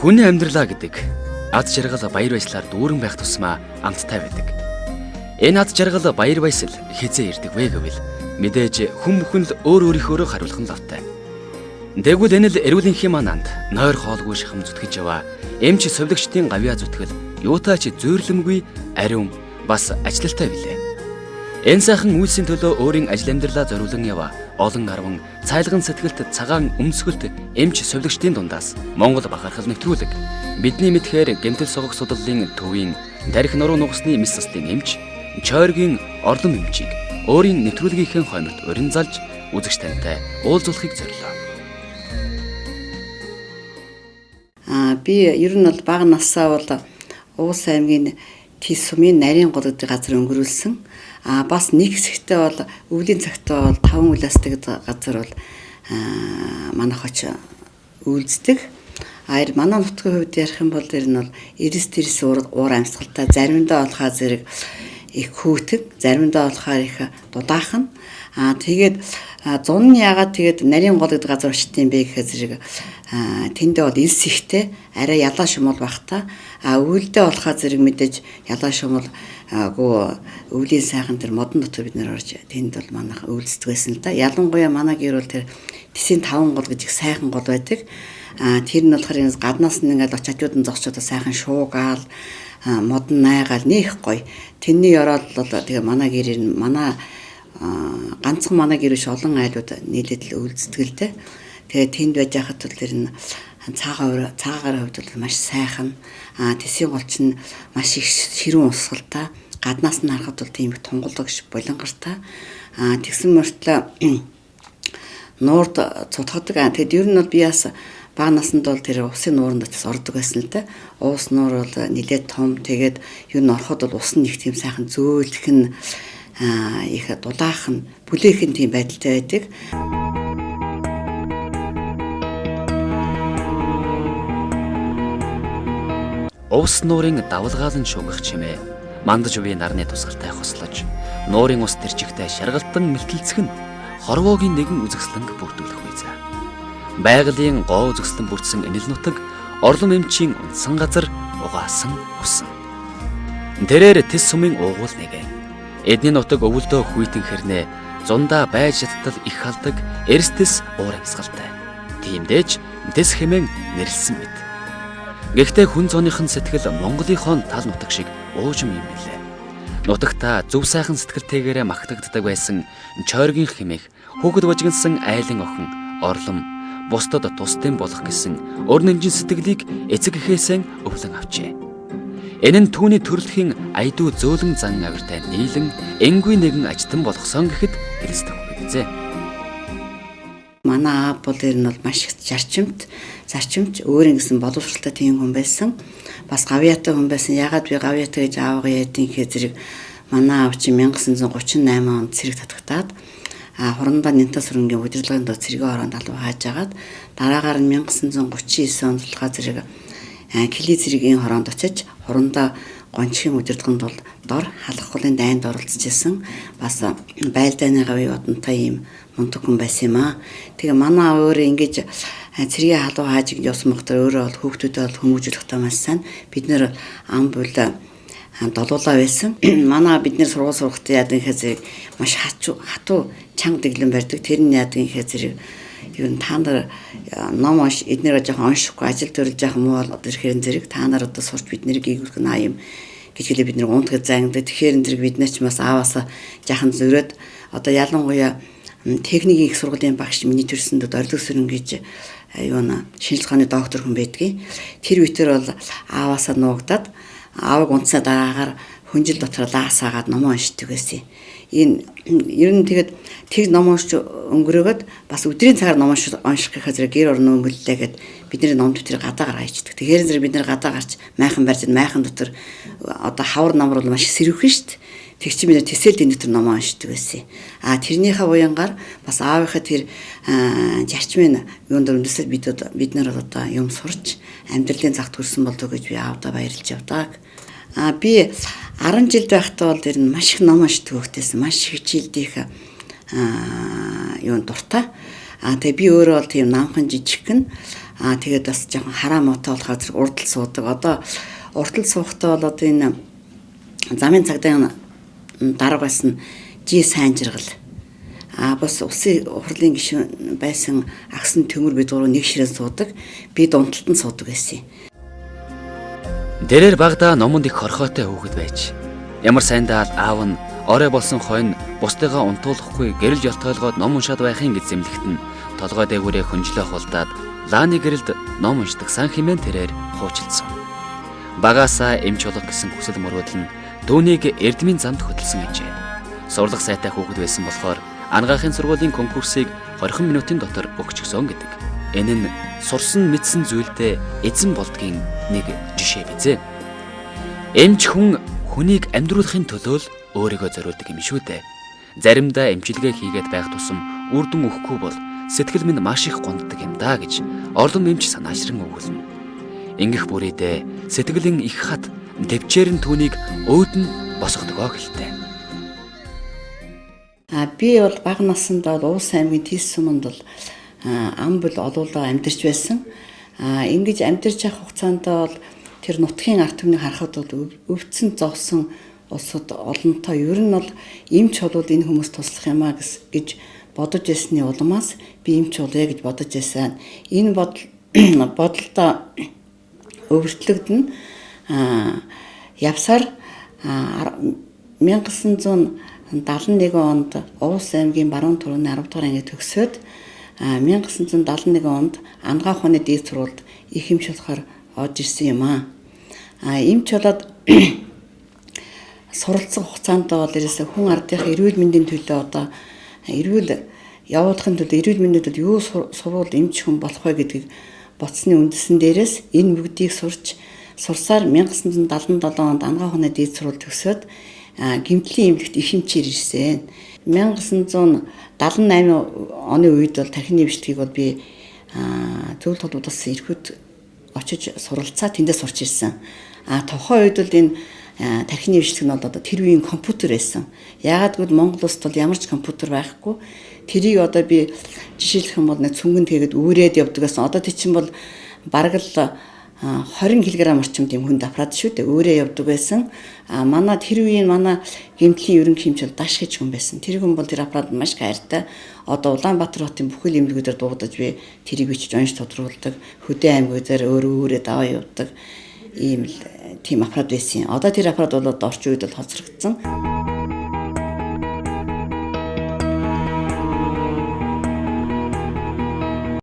Хүний амьдралаа гэдэг ад жаргал баяр баясгалаар дүүрэн байх тусмаа амттай байдаг. Энэ ад жаргал баяр баясгал хизээ ирдэг вэ гэвэл мэдээж хүн бүхэн л өөр өөрийнхөө хариулах нь лавтай. Тэгвэл энэ л эрүүлэнхийн мананд нойр хоолгүй шахам зүтгэж яваа эмч совлогчдын гавьяа зүтгэл юутай ч зөөрлөмгүй ариун бас ажилттай билээ. Энэ сайхан үйлсийн төлөө өөрийн ажил амьдралаа зориулан яваа олон арван цайлган сэтгэлд цагаан өмсгөлт эмч совлогчдын дундаас Монгол бахархал нэвтрүүлэг бидний мэдхээр гэмтэл согог судлалын төвийн тарих нуруу нугасны мис цэцлийн эмч Чойргийн орлон эмчийг өөрийн нэвтрүүлгийнхээ хойморт урин залж үзэгч тантай уулзуулахыг зорилоо. Би ер нь бол бага нассаа бол Уус аймгийн Тис сумын нарийн гол гэдэг газар өнгөрүүлсэн. Бас нэг хэсэгтээ бол өвлийн цагтаа бол 5 улаастай газар бол манайх оч үйлддэг. Манай нутгийн хувьд ярих юм бол тэр нь бол 99 уур амьсгалтай заримдаа болохаа зэрэг их хүүтэг, заримдаа болохоо их дудаахан. Тэгээд зун нь яагаад тэгээд нарийн гол гэдэг газар очтiin бэ гэхээр зэрэг тэндээ бол элс ихтэй арай ялаа шумал багтаа өвөлдөө болохоо зэрэг мэдээж ялаа шумал өвлийн сайхан тэр модон дотор бид нэр орж тэнд бол манайх өвлцдөг байсан л да. Ялангуяа манай гэр бол тэр тисийн 5 гол гэж их сайхан гол байдаг. Тэр нь болохоор энэ гаднаас нь ингээд очиачууд нь зогсчод сайхан шуугаал модон найгаал нэх гоё. Тэрний ороод бол тэгээ манай гэрээр манай ганцхан манай гэр биш олон айлууд нийлээд л өвлцдөг л дээ. Тэгээ тэнд байж хахад бол тэр нь цаагаар хувьд бол маш сайхан. Тэсийн голч нь маш их ширүүн усгалтай. Гаднаас нь харахад бол тийм их тунгалгш болонгартай. Тэгсэн мөртлөө нуурд цутгадаг. Тэгэд ер нь бол би бас бага наснд бол тэр усын нууранд бас ордог байсан л дээ. Уус нуур бол нэлээд том. Тэгээд ер нь ороход бол ус нь их тийм сайхан зөөлхөн их дулаахан бүлээхэн тийм байдалтай байдаг. Уус нуурын давлгаалan шугах чимээ мандаж үеийн нарны тусгалтай хослож нуурын ус тэрчигтэй шаргалтан мэлтэлцэх нь хорвоогийн нэгэн үзэсгэлэнг бүрдүүлэх үйзээ. Байгалийн гоо үзэсгэлэн бүрдсэн энэл нутаг орлон эмчийн унсан газар угаасан усан. Тэрээр Тис сумын уугуул нэгэ. Эдний нутаг өвөлдөө хүйтэн хэрнээ зундаа байж чадтал их халдаг эрсдэс уур амьсгалтай. Тиймдээж Тис хэмээн нэрлсэн мэт. Гэхдээ хүн зооныхын сэтгэл Монголынхон тал нутаг шиг уужим юм билээ. Нутагта зөв сайхан сэтгэлтэйгээрээ магтагддаг байсан Чойргийн хэмээх хүүхэд божигнсан айлын охин Орлом бусдад тусдын болох гэсэн өр нэмжин сэтгэлийг эцэг эхээсээ өвлөн авчээ. Энэ нь түүний төрөлхийн айдуу зөөлөн зан авиртай нийлэн энгүй нэгэн ажилтан болгосон гэхэд хэлцдэг үзье. Манай аав бол ер нь бол маш их зарчимч өөрийн гэсэн боловсралтай тийм хүн байсан. Бас гавьяатай хүн байсан. Ягаад би гавьяатай гэж аавгаа ярьдیں۔ Гэхээр зэрэг манай аав чи 1938 онд цэрэг татагтаад хурандаа Нянтаа сүрэнгийн удирдлагын доо цэргийн ороонд албаа хааж агаад дараагаар нь 1939 онд болохоор зэрэг Кили цэргийн хороонд очиж хурандаа гончгийн удирдлаганд бол дор халахгуулын дайнд оролцож исэн. Бас байлдааны гавьяа одонтой ийм мундаг хүн байсан юм аа. Тэгээ манай өөрөө ингэж цэргийн халуу хааж явсан багтаа өөрөө бол хүүхдүүдэд бол хүмүүжүүлэхтэй маш сайн. Бид нэр ам буйл долуулаа байсан. Манай бид нэр сургууль сурахтаа яадаг гэхээр маш хатуу чанга дэглэн барьдаг. Тэр нь яадаг гэхээр зэрэг юу н та нар ном эднэр жоохон уншихгүй ажил төрөлж яах юм бол тэгэхээр зэрэг та нар одоо сурч бид нэрийг ийгүүлэх нь юм гэж хэлээ бид нэр унтгаж заангад тэгэхээр зэрэг бид нар ч бас ааваасаа жаахан зөрөөд одоо ялангуяа техникийн их сургуулийн багш миний төрсөнд орлог сүрэн гэж юу н шинжилгээ ухааны доктор хүн байдгийг тэр үеэр бол ааваасаа нуугдаад аавыг унтсаа дараагаар хүнжил дотор лаасаагаад ном уншдаг байсан. Энэ ер нь тэгээд тэг ном уншиж өнгөрөөгд бас өдрийн цагаар ном унших гэхээр зэрэг гэр орно өнгөллээ гэд бидний ном дотор гадаа гараа ичдэг. Тэгэхээр зэрэг бид нэр гадаа гарч майхан барьж майхан дотор одоо хавар намар бол маш сэрвхэн шүү дээ. Тэг чи бид тэсэл энэ дотор ном уншдаг байсан. Тэрнийхээ уянгаар бас аавынхаа тэр зарчмын юунд өрнөсөд бид нар одоо юм сурч амьдралын загт хүрсэн болдог гэж би аавдаа баярлж явдаг. Би 10 жил байхдаа бол тэр маш их ном уншдаг хөхтэйсэн. Маш хичээлдэх юун дуртай. Тэгээ би өөрөө бол тийм намхан жижигхэн Тэгээд бас жоохон хараа мотоо болохоор зэрэг урдл суудаг. Одоо урдл суухдаа бол одоо энэ замын цагдаагийн дарга байсан жи сайн жаргал. Бас усын хурлын гишүүн байсан агсан төмөр бид гурав нэг ширээ суудаг. Би дундталд нь суудаг байсан юм. Дээрэр багада номонд их хорхоотой хүүхэд байж ямар сайндаа аав нь орой болсон хойно бусдыгаа унтуулахгүй гэрэл жолтойлгоод ном уншаад байхын гэж зэмлэхт нь толгой дээгүүрээ хөнжлөө хулдаад лааны гэрэлд ном уншдаг сан хэмээн тэрээр хуучилсан. Багаасаа эмч болох гэсэн хүсэл мөрөөдөл нь дүүнийг эрдмийн замд хөтлсөн ажээ. Сурлах сайтай хүүхэд байсан болохоор ангаахын сургуулийн конкурсыг 20 минутын дотор өгчихсөн гэдэг. Энэ нь сурсан мэдсэн зүйлдээ эзэн болдгийн нэг жишээ бизээ. Эмч хүн хүнийг амьдруулахын төлөө л өөрийгөө зориулдаг юм шүү дээ. Заримдаа эмчилгээ хийгээд байх тусам үр дүн өгөхгүй бол сэтгэл минь маш их гунддаг юм даа гэж орлон эмч санаашран өгүүлнэ. Ингэх бүрийдээ сэтгэлийн их хат дэвчээрэн түүнийг өөд нь босгодгоо гэлтэй. Би бол бага насндаа Уус аймгийн Тийс суманд бол амбул олуулаа амьдарч байсан. Ингэж амьдарч явах хугацаанд бол тэр нутгийн ард түмнийг харахад бол өвдсөн зовсон улсууд олонтой. Ер нь бол эмч болвол энэ хүмүүс туслах юм а гэж бодож ясны улмаас би эмч болъё гэж бодож байсан. Энэ бодолдоо өвөртлөгдөн явсаар 1971 онд Уус аймгийн Баруун Турууны 10 дугаар анги төгсөөд 1971 онд Ангаах ухааны дээд сургуульд их эмч болохоор орж ирсэн юм аа. Эмч болоод суралцсан хугацаанд бол ерөөсөө хүн ардынхаа эрүүл мэндийн төлөө одоо эрүүл явуулахын төлөө эрүүл мэндийн төлөө юу сурвал эмч хүн болох вэ гэдгийг боцсны үндэстэн дээрээс энэ бүгдийг сурсаар 1977 онд Ангаах ухааны дээд сургууль төгсөөд гэмтлийн эмнэлэгт их эмчээр ирсэн. 1978 оны үед бол тархины нэвшлэгийг бол би зөвлөлт холбоодоос ирэхэд очиж суралцаа тэндээ сурч ирсэн. Тухайн үед бол энэ тархины нэвшлэг нь бол одоо тэр үеийн компьютер байсан. Яагаад гэвэл Монгол улсад бол ямар ч компьютер байхгүй. Тэрийг одоо би жишээлх юм бол нэг цүнгэнд хийгээд үүрээд явдаг гэсэн. Одоо тий чинь бол бараг л 20 кг орчимд юм хүнд аппарат шүү дээ. Өөрөө явдаг байсан. Манай тэр үеийн манай гэмтлийн ерөнхий эмч бол Даш гэж хүн байсан. Тэр хүн бол тэр аппарат маш хайртай. Одоо Улаанбаатар хотын бүхэл эмнэлгүүдээр дуудаж би тэрийг бичиж онж тодруулдаг. Хөдөө аймагуудаар өөрөө даваа явуулдаг. Ийм л тийм аппарат байсан. Одоо тэр аппарат бол орчин үед бол хоцрогдсон.